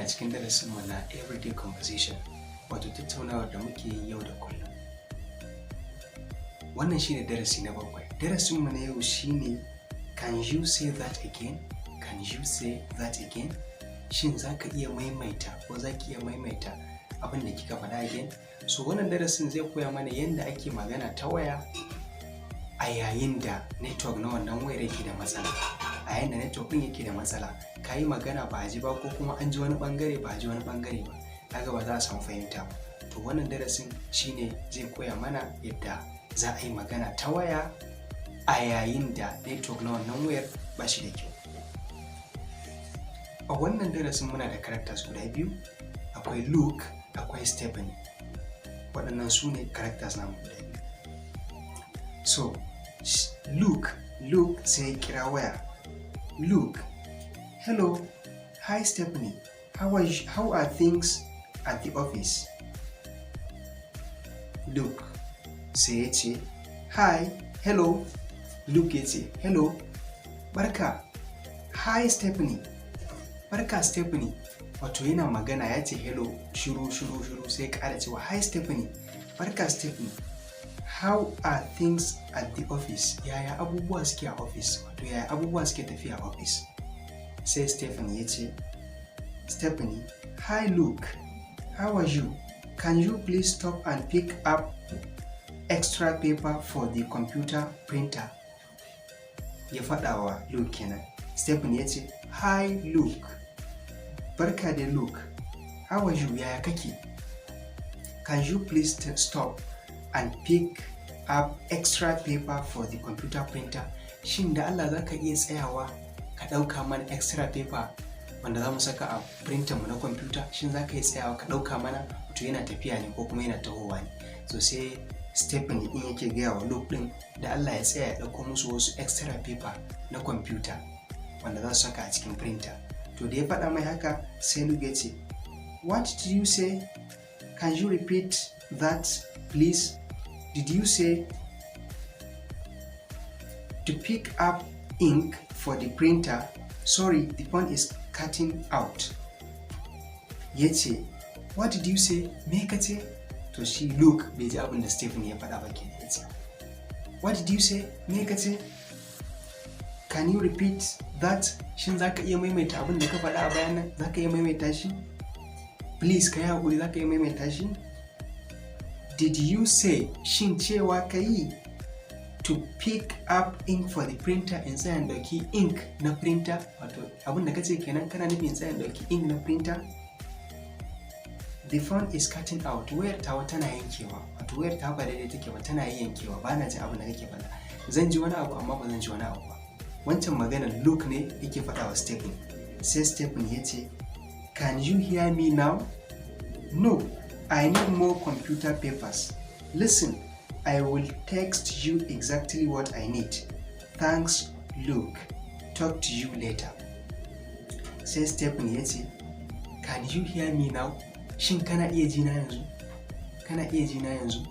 cikin darasinmu na everyday conversation, wato tattaunawar da muke yi yau da kullum. Wannan shine darasi na 7. Darasinmu na yau shine can you say that again? Can you say that again? Shin za ka iya maimaita ko za ki iya maimaita abin da kika faɗa again? So wannan darasin zai koya mana yadda ake magana ta waya a yayin da network na wannan wayar yake da matsala. A yayin da network ɗin yake da matsala, ka yi magana ba a ji ba ko kuma an ji wani ɓangare ba a ji wani ɓangare ba, kaga ba za a samu fahimta ba. To wannan darasin shine zai koya mana yadda za a yi magana ta waya a yayin da network na wannan wayar ba shi da kyau. A wannan darasin muna da characters guda biyu, akwai Luke, akwai Stephanie. Waɗannan su ne characters namu guda biyu. So, Luke sai ya kira waya. Luke, hello, hi Stephanie, how are things at the office? Luke sai ya ce, hi, hello. Luke ya ce, hello, barka. Hi Stephanie, barka Stephanie. Wato yana magana ya ce hello, shiru sai ya ƙara cewa hi Stephanie, barka Stephanie. How are things at the office? Yaya abubuwa suke a office? Wato yaya abubuwa suke tafiya a office? Sai Stephanie ya ce, Stephanie, hi Luke, how are you? Can you please stop and pick up extra paper for the computer printer? Ya faɗa wa Luke kenan. Stephanie ya ce, hi Luke, barka da Luke, how are you? Yaya kake? Can you please stop and pick up extra paper for the computer printer? Shin da Allah za ka iya tsayawa ka ɗauka mana extra paper wanda za mu saka a printer mu na computer? Shin za ka iya tsayawa ka ɗauka mana? Wato yana tafiya ne ko kuma yana tahowa ne? So sai Stephanie in yake gaya wa Luke ɗin da Allah ya tsaya ya ɗauko musu wasu extra paper na computer wanda za su saka a cikin printer. To da ya faɗa mai haka sai Luke ya ce, what did you say? Can you repeat that please? Did you say to pick up ink for the printer? Sorry, the phone is cutting out. Ya ce, what did you say? Me ka ce? To shi Luke bai ji abin da Stephen ya faɗa ba kenan ya ce, what did you say? Me ka ce? Can you repeat that? Shin za ka iya maimaita abin da ka faɗa a bayan nan? Za ka iya maimaita shi? Please ka yi haƙuri, za ka iya maimaita shi? Did you say, shin cewa ka yi to pick up ink for the printer in tsayan ɗauki ink na printer? Wato abin da ka ce kenan kana nufin tsayan ɗauki ink na printer? The phone is cutting out. Wayar tawa tana yankewa. Wato wayar ta ba daidai take ba, tana yankewa. Ba na jin abin da kake faɗa. Zan ji wani abu amma ba zan ji wani abu ba. Wancan maganar Luke ne yake faɗa wa Stephen. Sai Stephen ya ce, can you hear me now? No, I need more computer papers. Listen, I will text you exactly what I need. Thanks, Luke. Talk to you later. Sai Stephen ya ce, can you hear me now? Shin kana iya ji na yanzu? Kana iya ji na yanzu?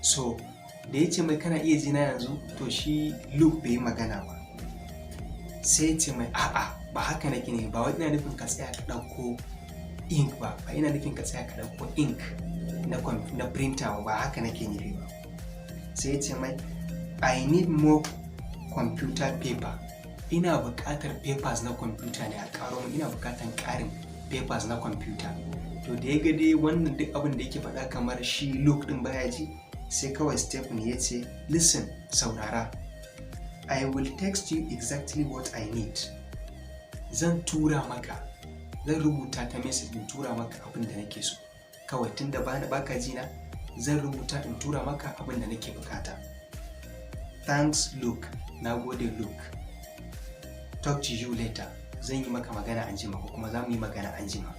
So, da ya ce mai kana iya ji na yanzu, to shi Luke bai yi magana ba. Sai ya ce mai a'a, ba haka nake ne, ba wai ina nufin ka tsaya ka ɗauko ink ba ina nufin ka tsaya ka ɗauko ink na printer ba haka nake nufi ba. Sai ya ce mai I need more computer paper. Ina buƙatar papers na computer ne a ƙaro min, ina buƙatar ƙarin papers na computer. To da ya ga dai wannan duk abin da yake faɗa kamar shi Luke ɗin baya ji, sai kawai Stephen ya ce, listen, saurara, I will text you exactly what I need. Zan rubuta ta message in tura maka abin da nake so. Kawai tunda baka ji na, zan rubuta in tura maka abin da nake bukata. Thanks Luke. Nagode Luke. Talk to you later. Zan yi maka magana anjima ko kuma za mu yi magana anjima.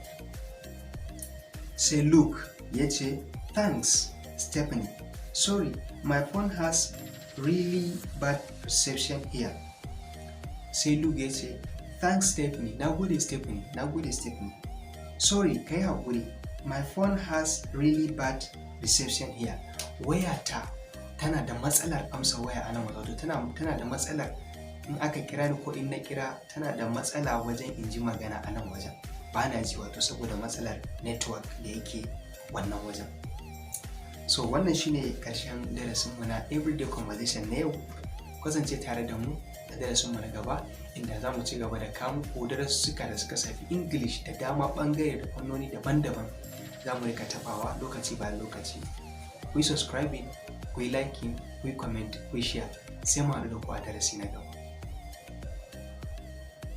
Sai Luke ya ce, thanks Stephanie. Sorry, my phone has really bad reception here. Sai Luke ya ce, thanks Stephanie. Nagode Stephanie. Sorry, kai haƙuri. My phone has really bad reception here. Wayata tana da matsalar amsa waya a nan wato tana da matsalar in aka kira ni ko in na kira, tana da matsala wajen in ji magana a nan wajen. ba na ji, wato saboda matsalar network da yake wannan wajen. So wannan shine karshen darasinmu na everyday conversation na yau. Kasance tare da mu a darasinmu na gaba, inda za mu ci gaba da kawo muku darussuka da suka shafi English da dama ɓangare da fannoni daban-daban. Za mu rika tabawa lokaci bayan lokaci. Ku yi subscribing, ku yi liking, ku yi comment, ku yi share. Sai mu haɗu da ku a darasi na gaba.